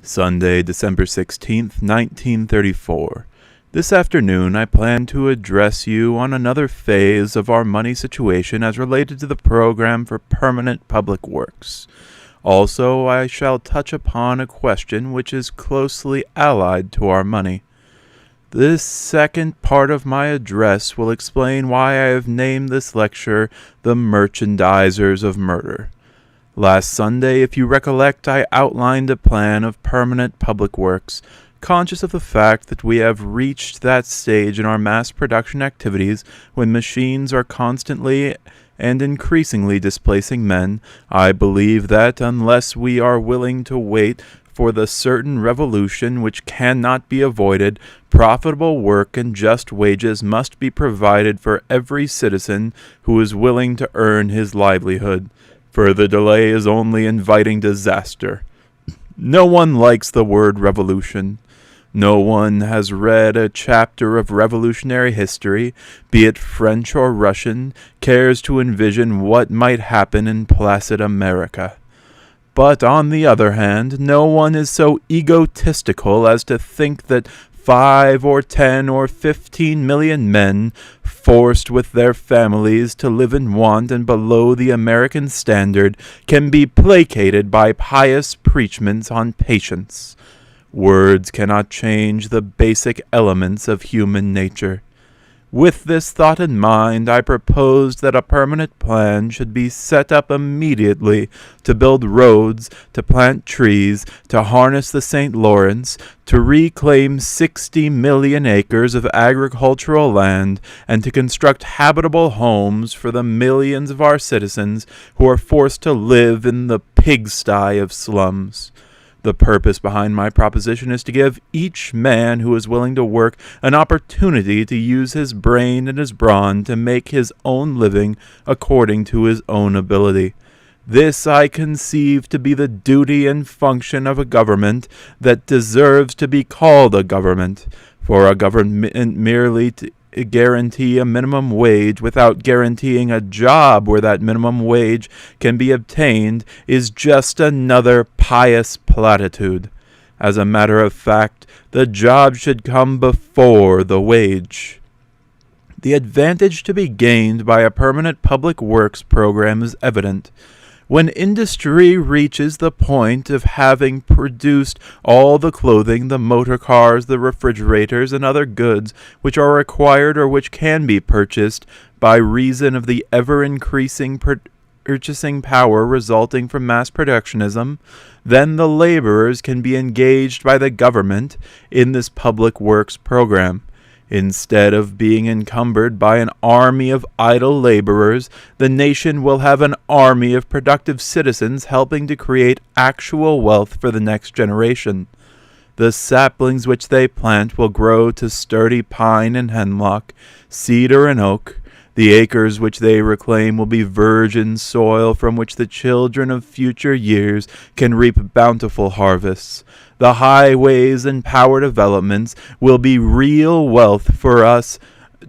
Sunday, December 16th, 1934. This afternoon I plan to address you on another phase of our money situation as related to the program for permanent public works. Also, I shall touch upon a question which is closely allied to our money. This second part of my address will explain why I have named this lecture The Merchandisers of Murder. Last Sunday, if you recollect, I outlined a plan of permanent public works, conscious of the fact that we have reached that stage in our mass production activities when machines are constantly and increasingly displacing men. I believe that unless we are willing to wait for the certain revolution which cannot be avoided, profitable work and just wages must be provided for every citizen who is willing to earn his livelihood. Further delay is only inviting disaster. No one likes the word revolution. No one has read a chapter of revolutionary history, be it French or Russian, cares to envision what might happen in placid America. But on the other hand, no one is so egotistical as to think that 5 or 10 or 15 million men, forced with their families to live in want and below the American standard, can be placated by pious preachments on patience. Words cannot change the basic elements of human nature. With this thought in mind, I proposed that a permanent plan should be set up immediately to build roads, to plant trees, to harness the St. Lawrence, to reclaim 60 million acres of agricultural land, and to construct habitable homes for the millions of our citizens who are forced to live in the pigsty of slums. The purpose behind my proposition is to give each man who is willing to work an opportunity to use his brain and his brawn to make his own living according to his own ability. This I conceive to be the duty and function of a government that deserves to be called a government, for a government merely to guarantee a minimum wage without guaranteeing a job where that minimum wage can be obtained is just another pious platitude. As a matter of fact, the job should come before the wage. The advantage to be gained by a permanent public works program is evident. When industry reaches the point of having produced all the clothing, the motor cars, the refrigerators, and other goods which are required or which can be purchased by reason of the ever-increasing purchasing power resulting from mass productionism, then the laborers can be engaged by the government in this public works program. Instead of being encumbered by an army of idle laborers, the nation will have an army of productive citizens helping to create actual wealth for the next generation. The saplings which they plant will grow to sturdy pine and hemlock, cedar and oak. The acres which they reclaim will be virgin soil from which the children of future years can reap bountiful harvests. The highways and power developments will be real wealth for us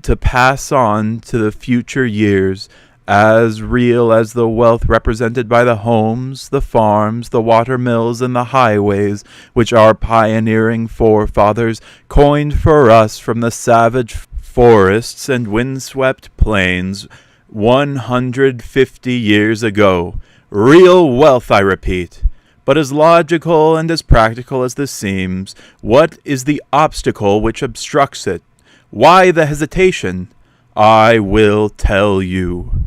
to pass on to the future years, as real as the wealth represented by the homes, the farms, the water mills, and the highways which our pioneering forefathers coined for us from the savage forests and windswept plains 150 years ago. Real wealth, I repeat. But as logical and as practical as this seems, what is the obstacle which obstructs it? Why the hesitation? I will tell you.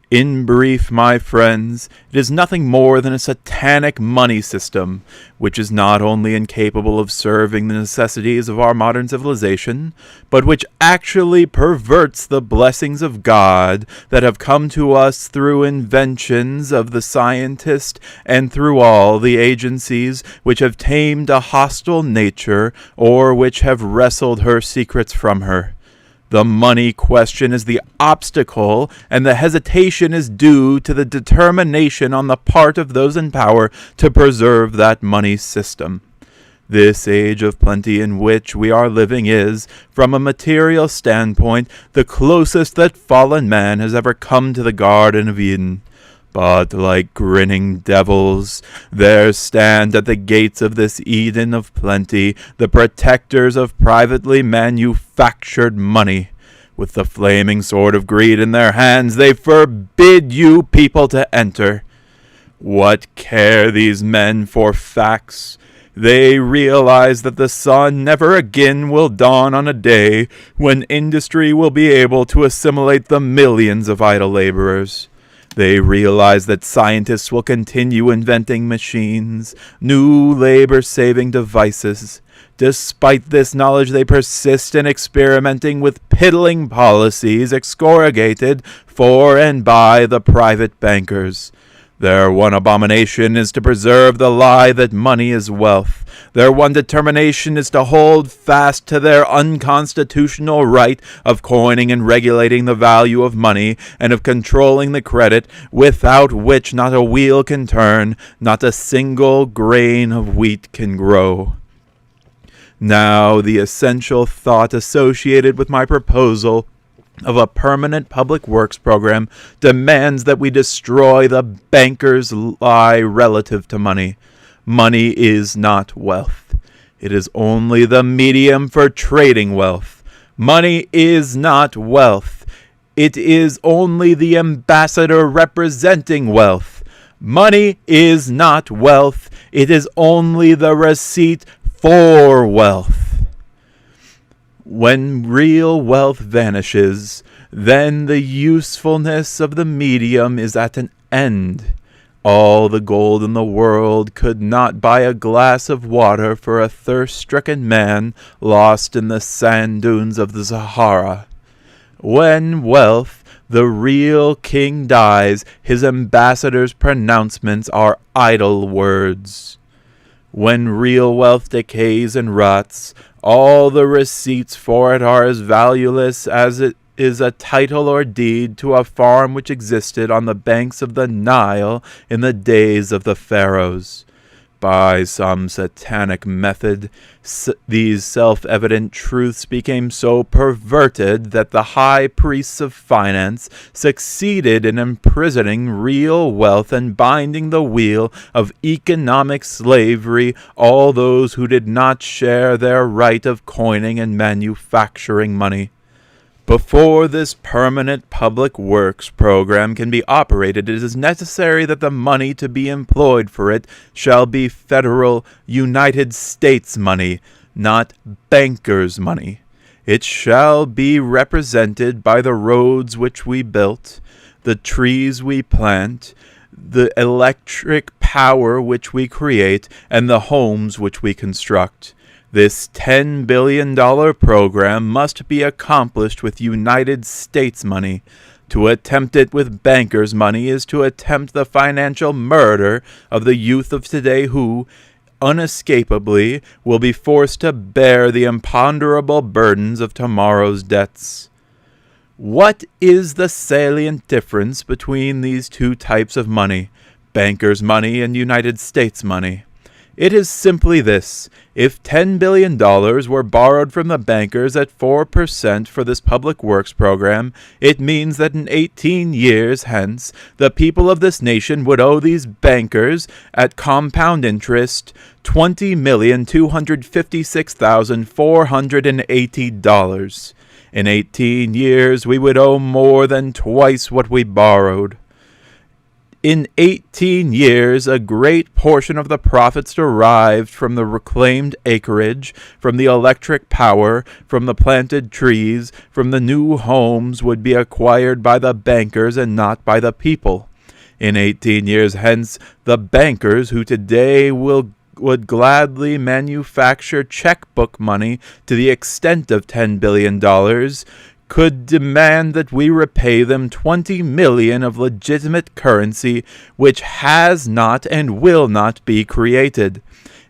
In brief, my friends, it is nothing more than a satanic money system, which is not only incapable of serving the necessities of our modern civilization, but which actually perverts the blessings of God that have come to us through inventions of the scientist and through all the agencies which have tamed a hostile nature or which have wrestled her secrets from her. The money question is the obstacle, and the hesitation is due to the determination on the part of those in power to preserve that money system. This age of plenty in which we are living is, from a material standpoint, the closest that fallen man has ever come to the Garden of Eden. But like grinning devils, there stand at the gates of this Eden of plenty the protectors of privately manufactured money. With the flaming sword of greed in their hands, they forbid you people to enter. What care these men for facts? They realize that the sun never again will dawn on a day when industry will be able to assimilate the millions of idle laborers. They realize that scientists will continue inventing machines, new labor-saving devices. Despite this knowledge, they persist in experimenting with piddling policies excoriated for and by the private bankers. Their one abomination is to preserve the lie that money is wealth. Their one determination is to hold fast to their unconstitutional right of coining and regulating the value of money and of controlling the credit, without which not a wheel can turn, not a single grain of wheat can grow. Now, the essential thought associated with my proposal of a permanent public works program demands that we destroy the banker's lie relative to money. Money is not wealth. It is only the medium for trading wealth. Money is not wealth. It is only the ambassador representing wealth. Money is not wealth. It is only the receipt for wealth. When real wealth vanishes, then the usefulness of the medium is at an end. All the gold in the world could not buy a glass of water for a thirst-stricken man lost in the sand dunes of the Sahara. When wealth, the real king, dies, his ambassador's pronouncements are idle words. When real wealth decays and rots, all the receipts for it are as valueless as it is a title or deed to a farm which existed on the banks of the Nile in the days of the pharaohs. By some satanic method, these self-evident truths became so perverted that the high priests of finance succeeded in imprisoning real wealth and binding the wheel of economic slavery all those who did not share their right of coining and manufacturing money. Before this permanent public works program can be operated, it is necessary that the money to be employed for it shall be federal United States money, not bankers' money. It shall be represented by the roads which we built, the trees we plant, the electric power which we create, and the homes which we construct. This $10 billion program must be accomplished with United States money. To attempt it with bankers' money is to attempt the financial murder of the youth of today who, unescapably, will be forced to bear the imponderable burdens of tomorrow's debts. What is the salient difference between these two types of money, bankers' money and United States money? It is simply this: if $10 billion were borrowed from the bankers at 4% for this public works program, it means that in 18 years hence, the people of this nation would owe these bankers, at compound interest, $20,256,480. In 18 years, we would owe more than twice what we borrowed. In 18 years, a great portion of the profits derived from the reclaimed acreage, from the electric power, from the planted trees, from the new homes would be acquired by the bankers and not by the people. In 18 years hence, the bankers who today would gladly manufacture checkbook money to the extent of $10 billion could demand that we repay them 20 million of legitimate currency which has not and will not be created.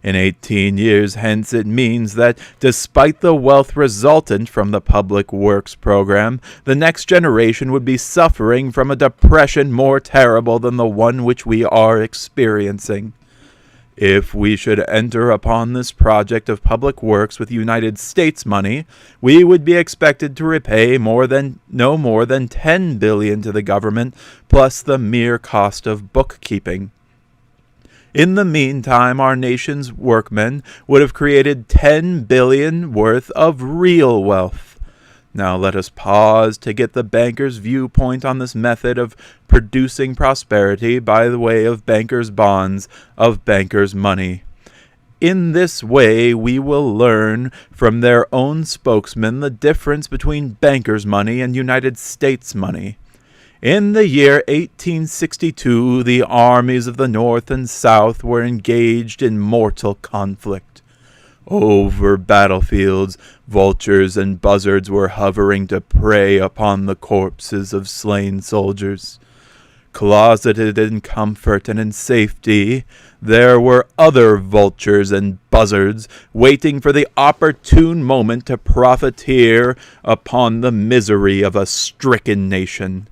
In 18 years hence it means that, despite the wealth resultant from the public works program, the next generation would be suffering from a depression more terrible than the one which we are experiencing. If we should enter upon this project of public works with United States money, we would be expected to repay no more than $10 billion to the government, plus the mere cost of bookkeeping. In the meantime, our nation's workmen would have created $10 billion worth of real wealth. Now let us pause to get the banker's viewpoint on this method of producing prosperity by the way of bankers' bonds, of bankers' money. In this way, we will learn from their own spokesman the difference between bankers' money and United States money. In the year 1862, the armies of the North and South were engaged in mortal conflict. Over battlefields, vultures and buzzards were hovering to prey upon the corpses of slain soldiers. Closeted in comfort and in safety, there were other vultures and buzzards waiting for the opportune moment to profiteer upon the misery of a stricken nation.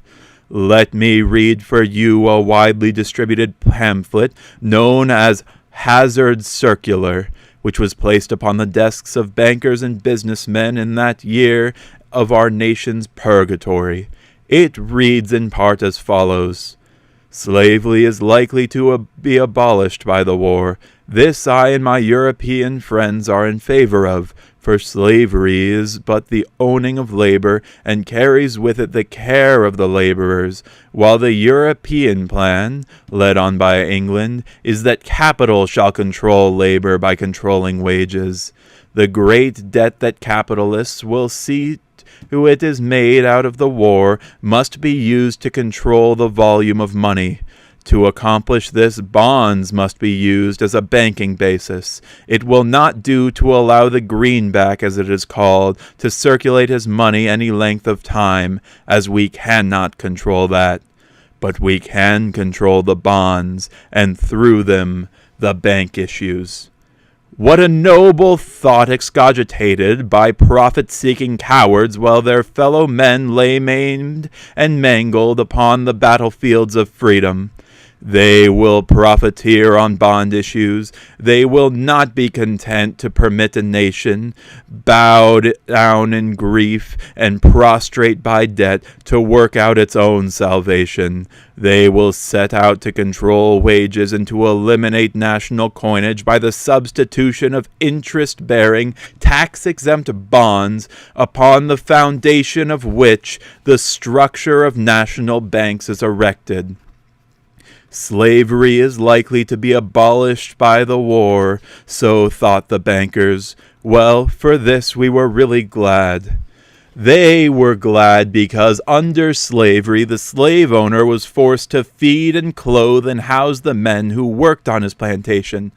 Let me read for you a widely distributed pamphlet known as Hazard Circular, which was placed upon the desks of bankers and businessmen in that year of our nation's purgatory. It reads in part as follows: Slavery is likely to be abolished by the war. This I and my European friends are in favor of, for slavery is but the owning of labor, and carries with it the care of the laborers, while the European plan, led on by England, is that capital shall control labor by controlling wages. The great debt that capitalists will see to it is made out of the war must be used to control the volume of money. To accomplish this, bonds must be used as a banking basis. It will not do to allow the greenback, as it is called, to circulate his money any length of time, as we cannot control that. But we can control the bonds, and through them, the bank issues. What a noble thought excogitated by profit-seeking cowards while their fellow men lay maimed and mangled upon the battlefields of freedom. They will profiteer on bond issues. They will not be content to permit a nation, bowed down in grief and prostrate by debt, to work out its own salvation. They will set out to control wages and to eliminate national coinage by the substitution of interest-bearing, tax-exempt bonds, upon the foundation of which the structure of national banks is erected. Slavery is likely to be abolished by the war, so thought the bankers. Well, for this we were really glad. They were glad because under slavery the slave owner was forced to feed and clothe and house the men who worked on his plantation.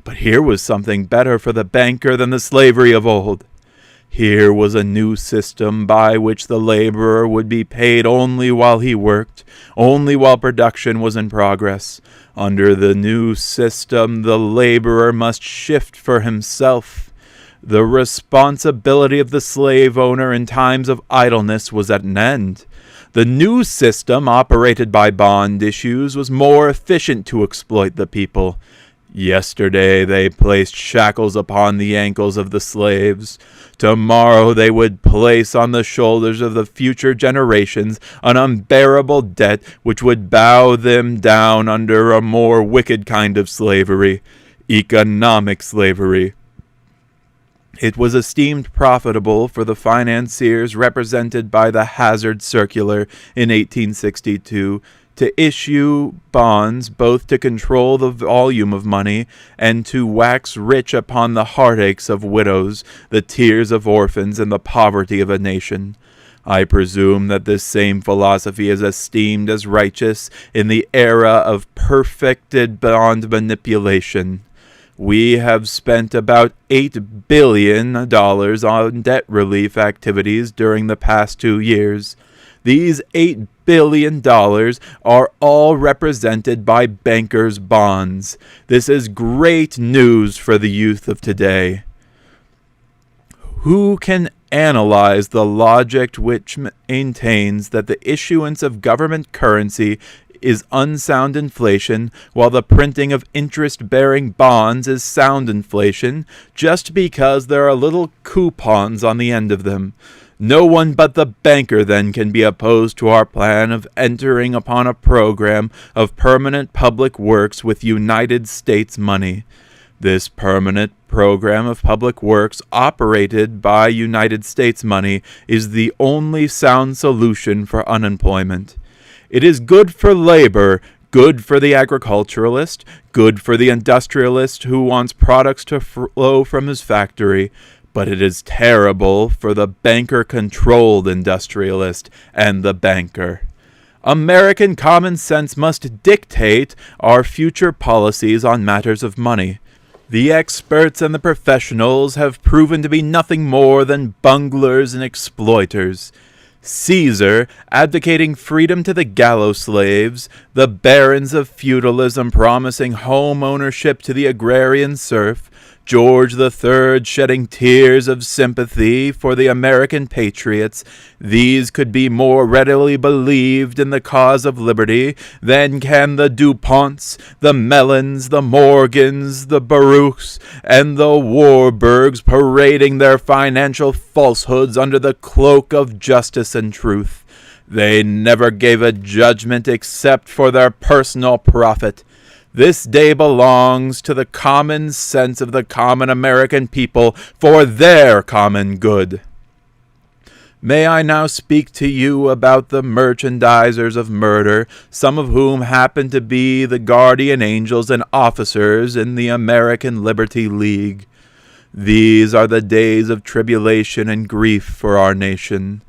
But here was something better for the banker than the slavery of old. Here was a new system by which the laborer would be paid only while he worked, only while production was in progress. Under the new system, the laborer must shift for himself. The responsibility of the slave owner in times of idleness was at an end. The new system, operated by bond issues, was more efficient to exploit the people. Yesterday they placed shackles upon the ankles of the slaves. Tomorrow they would place on the shoulders of the future generations an unbearable debt which would bow them down under a more wicked kind of slavery, economic slavery. It was esteemed profitable for the financiers represented by the Hazard Circular in 1862 to issue bonds both to control the volume of money and to wax rich upon the heartaches of widows, the tears of orphans, and the poverty of a nation. I presume that this same philosophy is esteemed as righteous in the era of perfected bond manipulation. We have spent about $8 billion on debt relief activities during the past 2 years. These $8 billion are all represented by bankers' bonds. This is great news for the youth of today. Who can analyze the logic which maintains that the issuance of government currency is unsound inflation, while the printing of interest-bearing bonds is sound inflation, just because there are little coupons on the end of them. No one but the banker then can be opposed to our plan of entering upon a program of permanent public works with United States money. This permanent program of public works operated by United States money is the only sound solution for unemployment. It is good for labor, good for the agriculturalist, good for the industrialist who wants products to flow from his factory, but it is terrible for the banker-controlled industrialist and the banker. American common sense must dictate our future policies on matters of money. The experts and the professionals have proven to be nothing more than bunglers and exploiters. Caesar, advocating freedom to the gallows slaves, the barons of feudalism promising home ownership to the agrarian serf, George III shedding tears of sympathy for the American patriots, these could be more readily believed in the cause of liberty than can the DuPonts, the Mellons, the Morgans, the Baruchs, and the Warburgs parading their financial falsehoods under the cloak of justice and truth. They never gave a judgment except for their personal profit. This day belongs to the common sense of the common American people for their common good. May I now speak to you about the merchandisers of murder, some of whom happen to be the guardian angels and officers in the American Liberty League. These are the days of tribulation and grief for our nation.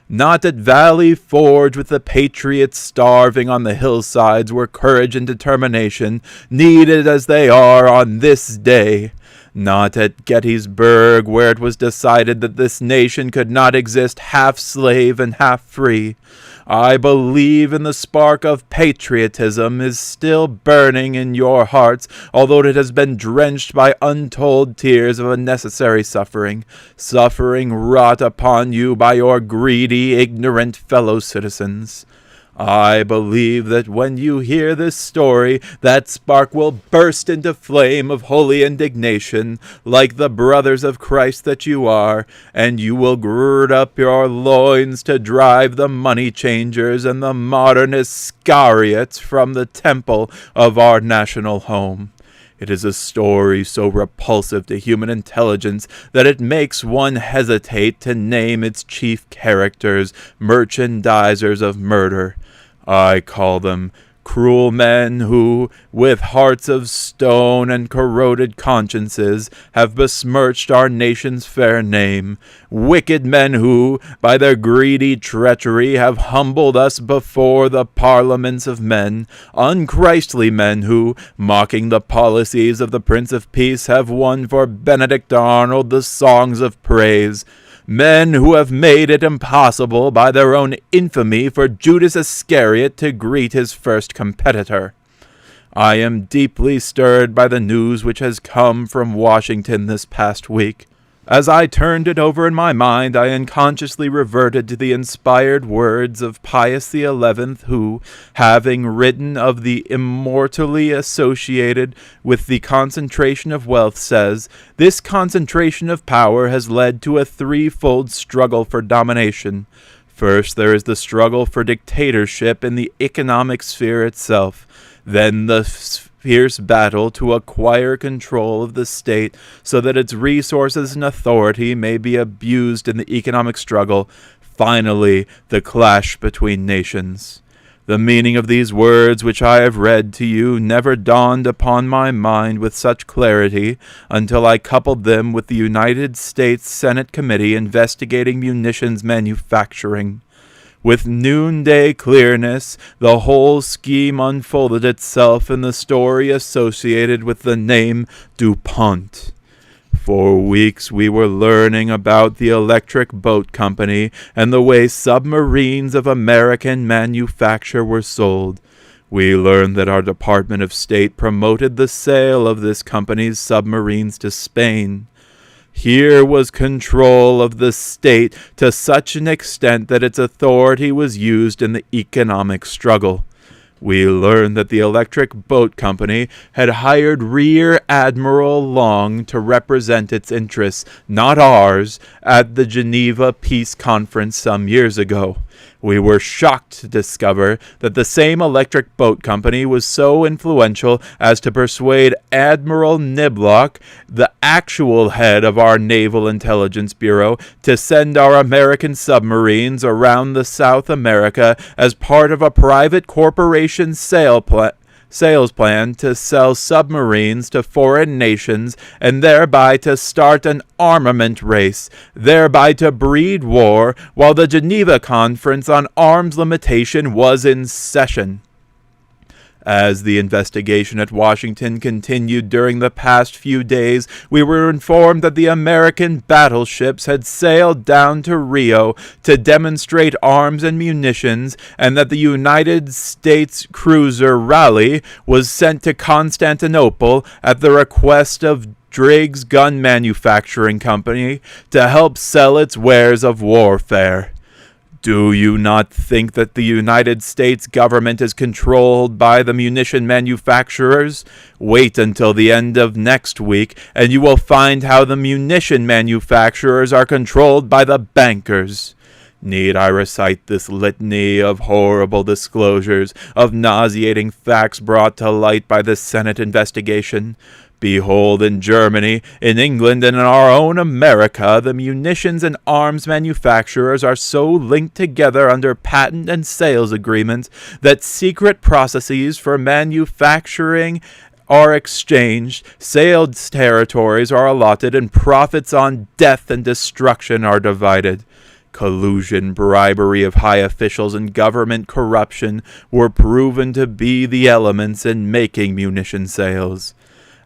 Not at Valley Forge with the patriots starving on the hillsides were courage and determination, needed as they are on this day. Not at Gettysburg, where it was decided that this nation could not exist half slave and half free. I believe in the spark of patriotism is still burning in your hearts, although it has been drenched by untold tears of unnecessary suffering wrought upon you by your greedy, ignorant fellow citizens. I believe that when you hear this story, that spark will burst into flame of holy indignation, like the brothers of Christ that you are, and you will gird up your loins to drive the money changers and the modern Iscariots from the temple of our national home. It is a story so repulsive to human intelligence that it makes one hesitate to name its chief characters merchandisers of murder. I call them cruel men who, with hearts of stone and corroded consciences, have besmirched our nation's fair name. Wicked men who, by their greedy treachery, have humbled us before the parliaments of men. Unchristy men who, mocking the policies of the Prince of Peace, have won for Benedict Arnold the songs of praise. Men who have made it impossible by their own infamy for Judas Iscariot to greet his first competitor. I am deeply stirred by the news which has come from Washington this past week. As I turned it over in my mind, I unconsciously reverted to the inspired words of Pius XI, who, having written of the immortally associated with the concentration of wealth, says, "This concentration of power has led to a threefold struggle for domination. First, there is the struggle for dictatorship in the economic sphere itself. Then the fierce battle to acquire control of the state so that its resources and authority may be abused in the economic struggle. Finally, the clash between nations." The meaning of these words which I have read to you never dawned upon my mind with such clarity until I coupled them with the United States Senate Committee investigating munitions manufacturing. With noonday clearness, the whole scheme unfolded itself in the story associated with the name DuPont. For weeks we were learning about the Electric Boat Company and the way submarines of American manufacture were sold. We learned that our Department of State promoted the sale of this company's submarines to Spain. Here was control of the state to such an extent that its authority was used in the economic struggle. We learned that the Electric Boat Company had hired Rear Admiral Long to represent its interests, not ours, at the Geneva Peace Conference some years ago. We were shocked to discover that the same Electric Boat Company was so influential as to persuade Admiral Niblock, the actual head of our Naval Intelligence Bureau, to send our American submarines around the South America as part of a private corporation sales plan to sell submarines to foreign nations and thereby to start an armament race, thereby to breed war while the Geneva Conference on Arms Limitation was in session. As the investigation at Washington continued during the past few days, we were informed that the American battleships had sailed down to Rio to demonstrate arms and munitions, and that the United States cruiser Raleigh was sent to Constantinople at the request of Driggs Gun Manufacturing Company to help sell its wares of warfare. Do you not think that the United States government is controlled by the munition manufacturers? Wait until the end of next week, and you will find how the munition manufacturers are controlled by the bankers. Need I recite this litany of horrible disclosures, of nauseating facts brought to light by the Senate investigation? Behold, in Germany, in England, and in our own America, the munitions and arms manufacturers are so linked together under patent and sales agreements that secret processes for manufacturing are exchanged, sales territories are allotted, and profits on death and destruction are divided. Collusion, bribery of high officials, and government corruption were proven to be the elements in making munition sales.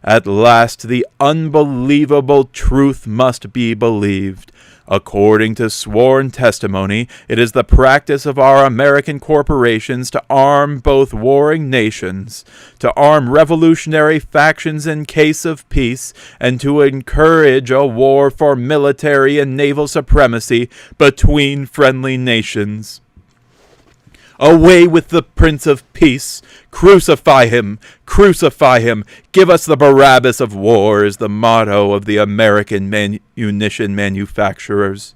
At last, the unbelievable truth must be believed. According to sworn testimony, it is the practice of our American corporations to arm both warring nations, to arm revolutionary factions in case of peace, and to encourage a war for military and naval supremacy between friendly nations. Away with the Prince of Peace! Crucify him! Crucify him! Give us the Barabbas of war is the motto of the American munition manufacturers.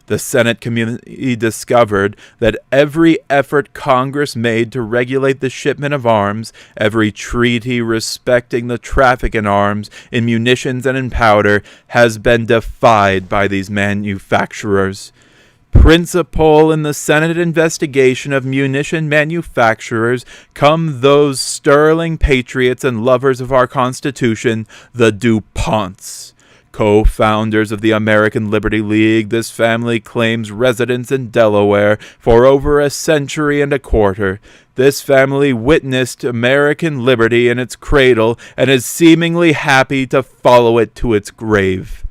The Senate committee discovered that every effort Congress made to regulate the shipment of arms, every treaty respecting the traffic in arms, in munitions and in powder, has been defied by these manufacturers. Principal in the Senate investigation of munition manufacturers come those sterling patriots and lovers of our Constitution, the DuPonts. Co-founders of the American Liberty League, this family claims residence in Delaware for over a century and a quarter. This family witnessed American liberty in its cradle and is seemingly happy to follow it to its grave.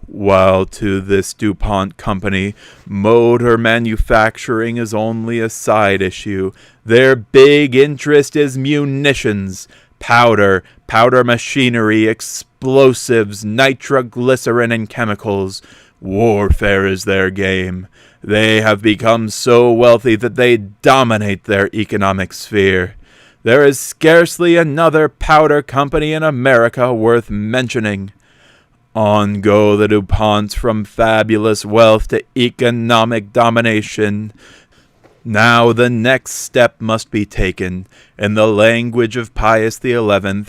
While to this DuPont company, motor manufacturing is only a side issue. Their big interest is munitions, powder machinery, explosives, nitroglycerin, and chemicals. Warfare is their game. They have become so wealthy that they dominate their economic sphere. There is scarcely another powder company in America worth mentioning. On go the DuPonts from fabulous wealth to economic domination. Now the next step must be taken. In the language of Pius XI,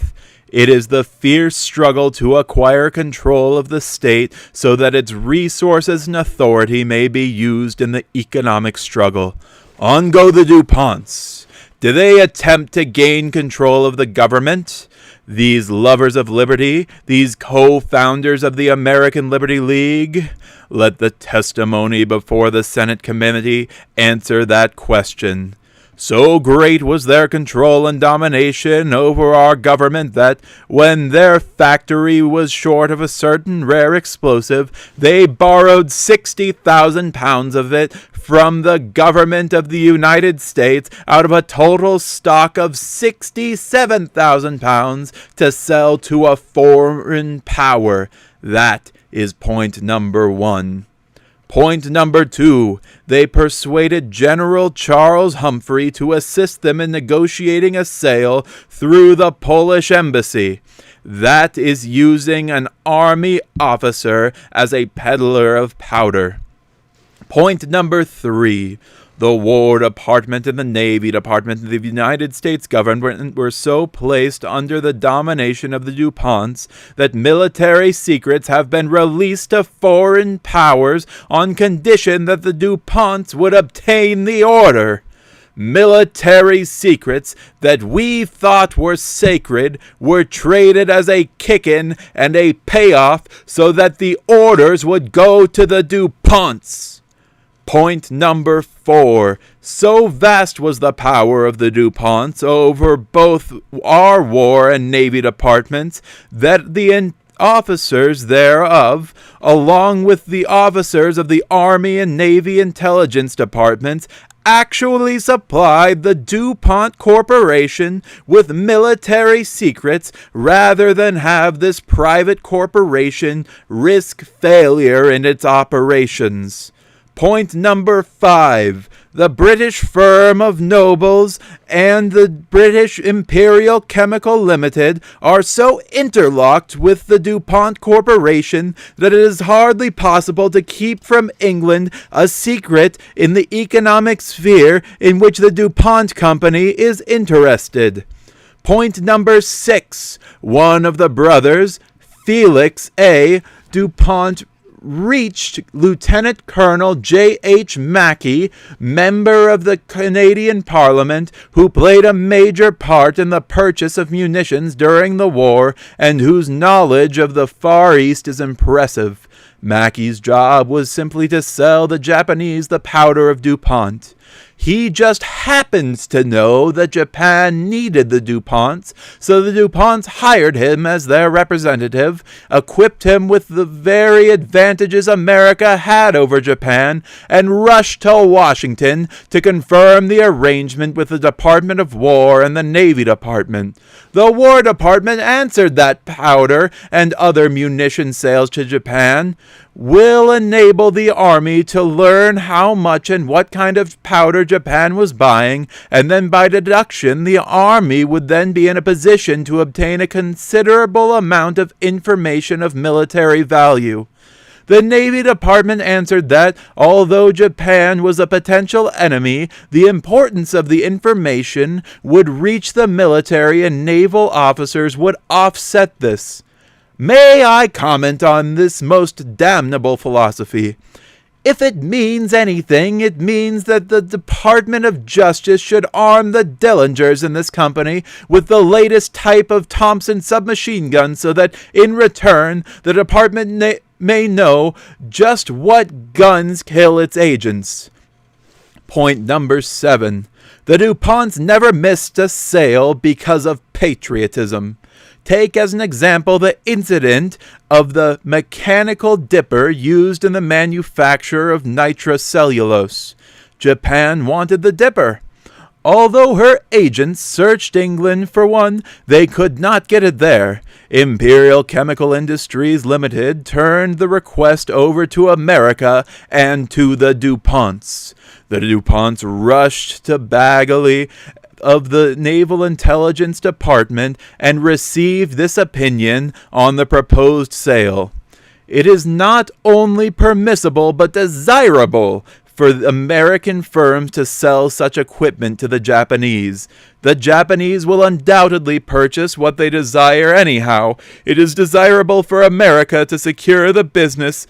it is the fierce struggle to acquire control of the state so that its resources and authority may be used in the economic struggle. On go the DuPonts. Do they attempt to gain control of the government? These lovers of liberty, these co-founders of the American Liberty League? Let the testimony before the Senate committee answer that question. So great was their control and domination over our government that, when their factory was short of a certain rare explosive, they borrowed 60,000 pounds of it from the government of the United States out of a total stock of 67,000 pounds to sell to a foreign power. That is point number one. Point number 2, they persuaded General Charles Humphrey to assist them in negotiating a sale through the Polish embassy. That is using an army officer as a peddler of powder. Point number 3, the War Department and the Navy Department of the United States government were so placed under the domination of the DuPonts that military secrets have been released to foreign powers on condition that the DuPonts would obtain the order. Military secrets that we thought were sacred were traded as a kick-in and a payoff so that the orders would go to the DuPonts. Point number 4. So vast was the power of the DuPonts over both our War and Navy departments that the officers thereof, along with the officers of the Army and Navy intelligence departments, actually supplied the DuPont Corporation with military secrets rather than have this private corporation risk failure in its operations. Point number 5. The British firm of Nobles and the British Imperial Chemical Limited are so interlocked with the DuPont Corporation that it is hardly possible to keep from England a secret in the economic sphere in which the DuPont Company is interested. Point number 6. One of the brothers, Felix A. DuPont, reached Lieutenant Colonel J.H. Mackey, member of the Canadian Parliament, who played a major part in the purchase of munitions during the war and whose knowledge of the Far East is impressive. Mackey's job was simply to sell the Japanese the powder of DuPont. He just happens to know that Japan needed the DuPonts, so the DuPonts hired him as their representative, equipped him with the very advantages America had over Japan, and rushed to Washington to confirm the arrangement with the Department of War and the Navy Department. The War Department answered that powder and other munition sales to Japan will enable the Army to learn how much and what kind of powder Japan was buying, and then by deduction the Army would then be in a position to obtain a considerable amount of information of military value. The Navy Department answered that, although Japan was a potential enemy, the importance of the information would reach the military and naval officers would offset this. May I comment on this most damnable philosophy? If it means anything, it means that the Department of Justice should arm the Dillingers in this company with the latest type of Thompson submachine gun so that, in return, the department may know just what guns kill its agents. Point number 7. The DuPonts never missed a sale because of patriotism. Take as an example the incident of the mechanical dipper used in the manufacture of nitrocellulose. Japan wanted the dipper. Although her agents searched England for one, they could not get it there. Imperial Chemical Industries Limited turned the request over to America and to the DuPonts. The DuPonts rushed to Bagley of the Naval Intelligence Department and received this opinion on the proposed sale. It is not only permissible but desirable for American firms to sell such equipment to the Japanese. The Japanese will undoubtedly purchase what they desire anyhow. It is desirable for America to secure the business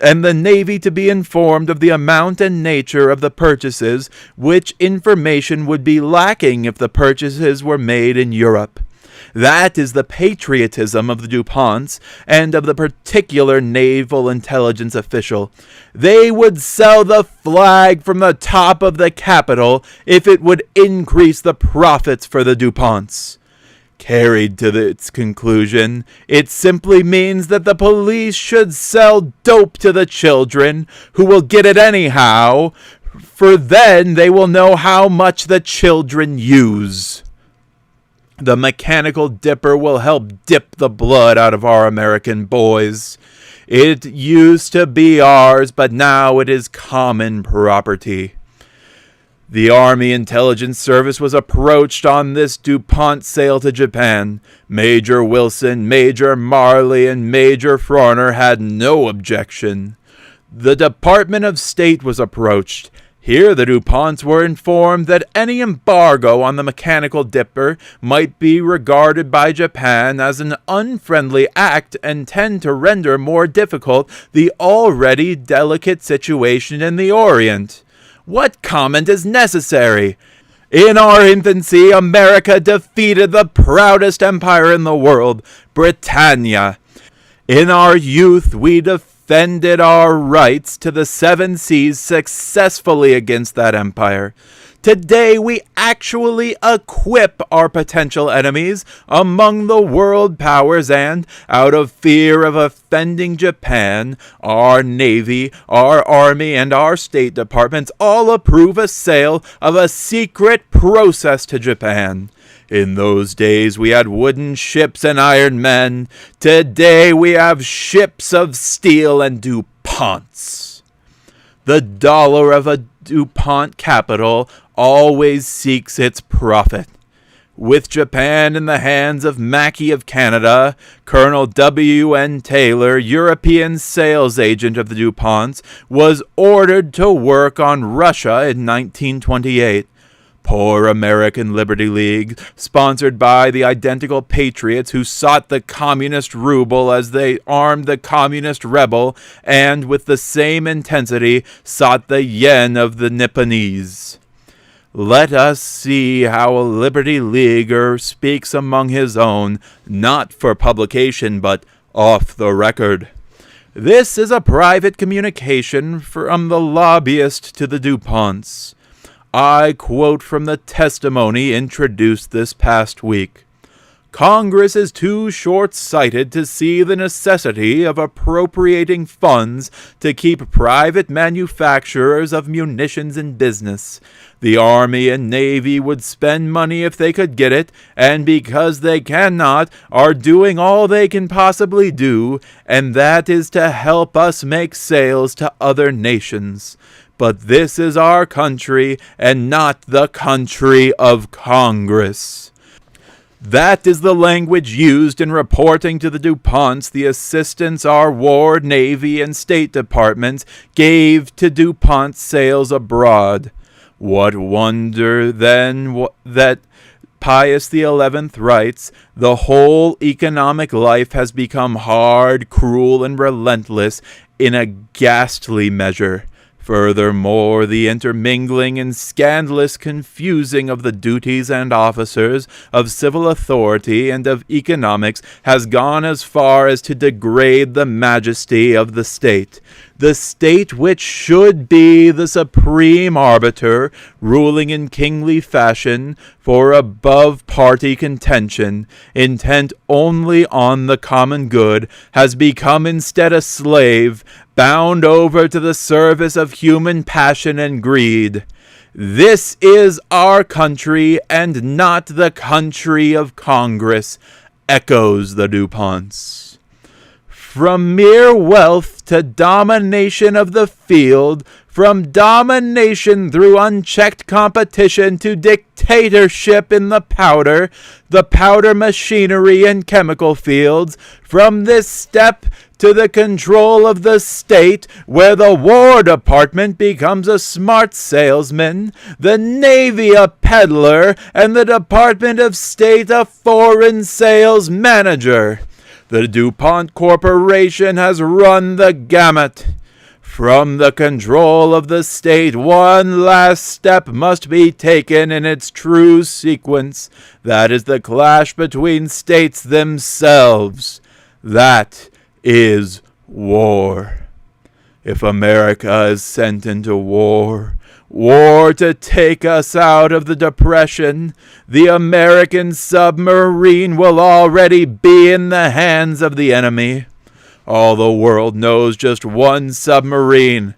and the Navy to be informed of the amount and nature of the purchases, which information would be lacking if the purchases were made in Europe. That is the patriotism of the DuPonts and of the particular naval intelligence official. They would sell the flag from the top of the Capitol if it would increase the profits for the DuPonts. Carried to its conclusion, it simply means that the police should sell dope to the children, who will get it anyhow, for then they will know how much the children use. The mechanical dipper will help dip the blood out of our American boys. It used to be ours, but now it is common property. The Army Intelligence Service was approached on this DuPont sale to Japan. Major Wilson, Major Marley, and Major Frauner had no objection. The Department of State was approached. Here the DuPonts were informed that any embargo on the mechanical dipper might be regarded by Japan as an unfriendly act and tend to render more difficult the already delicate situation in the Orient. What comment is necessary? In our infancy, America defeated the proudest empire in the world, Britannia. In our youth, we defended our rights to the seven seas successfully against that empire. Today, we actually equip our potential enemies among the world powers and, out of fear of offending Japan, our Navy, our Army, and our State Departments all approve a sale of a secret process to Japan. In those days, we had wooden ships and iron men. Today, we have ships of steel and DuPonts. The dollar of a DuPont capital always seeks its profit. With Japan in the hands of Mackey of Canada, Colonel W.N. Taylor, European sales agent of the DuPonts, was ordered to work on Russia in 1928. Poor American Liberty League, sponsored by the identical patriots who sought the communist ruble as they armed the communist rebel, and with the same intensity sought the yen of the Nipponese. Let us see how a Liberty Leaguer speaks among his own, not for publication, but off the record. This is a private communication from the lobbyist to the DuPonts. I quote from the testimony introduced this past week. Congress is too short-sighted to see the necessity of appropriating funds to keep private manufacturers of munitions in business. The Army and Navy would spend money if they could get it, and because they cannot, are doing all they can possibly do, and that is to help us make sales to other nations. But this is our country, and not the country of Congress. That is the language used in reporting to the DuPonts the assistance our War, Navy, and State Departments gave to DuPont sales abroad. What wonder, then, that Pius XI writes, "The whole economic life has become hard, cruel, and relentless in a ghastly measure. Furthermore, the intermingling and scandalous confusing of the duties and officers of civil authority and of economics has gone as far as to degrade the majesty of the state which should be the supreme arbiter, ruling in kingly fashion, for above party contention, intent only on the common good, has become instead a slave, bound over to the service of human passion and greed. This is our country, and not the country of Congress," echoes the DuPonts. From mere wealth to domination of the field, from domination through unchecked competition to dictatorship in the powder machinery and chemical fields, from this step to the control of the state, where the War Department becomes a smart salesman, the Navy a peddler, and the Department of State a foreign sales manager. The DuPont Corporation has run the gamut. From the control of the state, one last step must be taken in its true sequence. That is the clash between states themselves. That is war. If America is sent into war to take us out of the Depression, the American submarine will already be in the hands of the enemy. All the world knows just one submarine.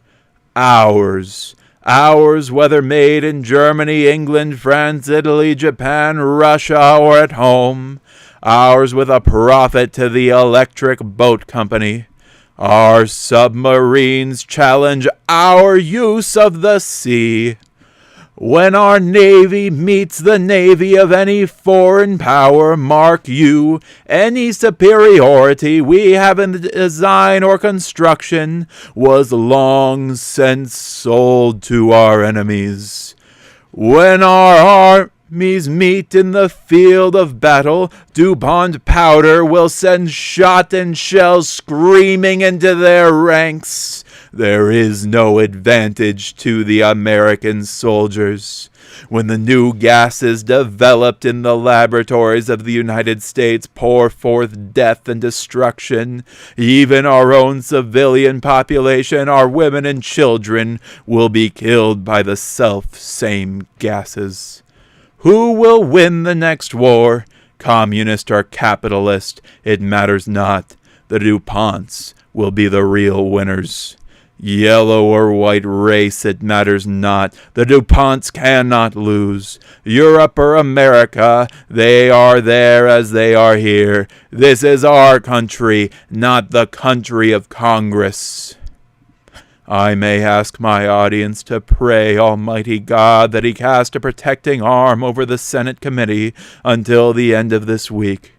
Ours. Ours, whether made in Germany, England, France, Italy, Japan, Russia, or at home. Ours with a profit to the Electric Boat Company. Our submarines challenge our use of the sea. When our navy meets the navy of any foreign power, mark you, any superiority we have in the design or construction was long since sold to our enemies. When our armies meet in the field of battle, DuPont powder will send shot and shells screaming into their ranks. There is no advantage to the American soldiers. When the new gases developed in the laboratories of the United States pour forth death and destruction, even our own civilian population, our women and children, will be killed by the self-same gases. Who will win the next war? Communist or capitalist? It matters not. The DuPonts will be the real winners. Yellow or white race, it matters not. The DuPonts cannot lose. Europe or America, they are there as they are here. This is our country, not the country of Congress. I may ask my audience to pray Almighty God that He cast a protecting arm over the Senate committee until the end of this week.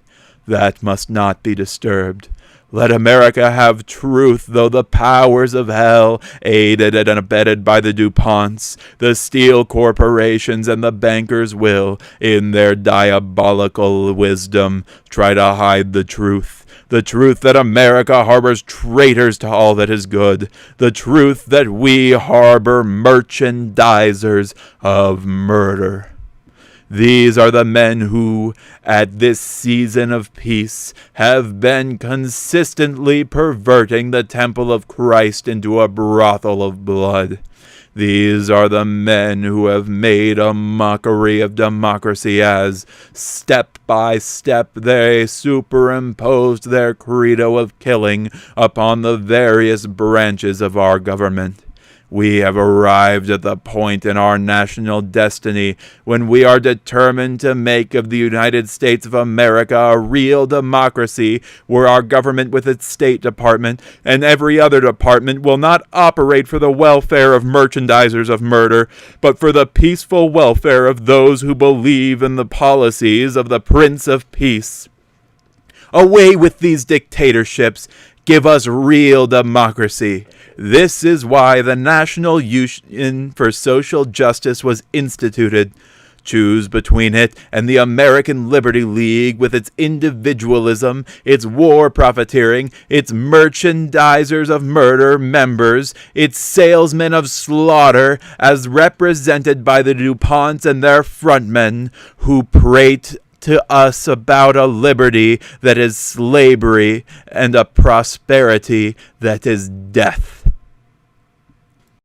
That must not be disturbed. Let America have truth, though the powers of hell, aided and abetted by the DuPonts, the steel corporations, and the bankers will, in their diabolical wisdom, try to hide the truth. The truth that America harbors traitors to all that is good. The truth that we harbor merchandisers of murder. These are the men who, at this season of peace, have been consistently perverting the temple of Christ into a brothel of blood. These are the men who have made a mockery of democracy as, step by step, they superimposed their credo of killing upon the various branches of our government. We have arrived at the point in our national destiny when we are determined to make of the United States of America a real democracy where our government with its State Department and every other department will not operate for the welfare of merchandisers of murder, but for the peaceful welfare of those who believe in the policies of the Prince of Peace. Away with these dictatorships. Give us real democracy. This is why the National Union for Social Justice was instituted. Choose between it and the American Liberty League with its individualism, its war profiteering, its merchandisers of murder members, its salesmen of slaughter, as represented by the DuPonts and their frontmen, who prate to us about a liberty that is slavery and a prosperity that is death.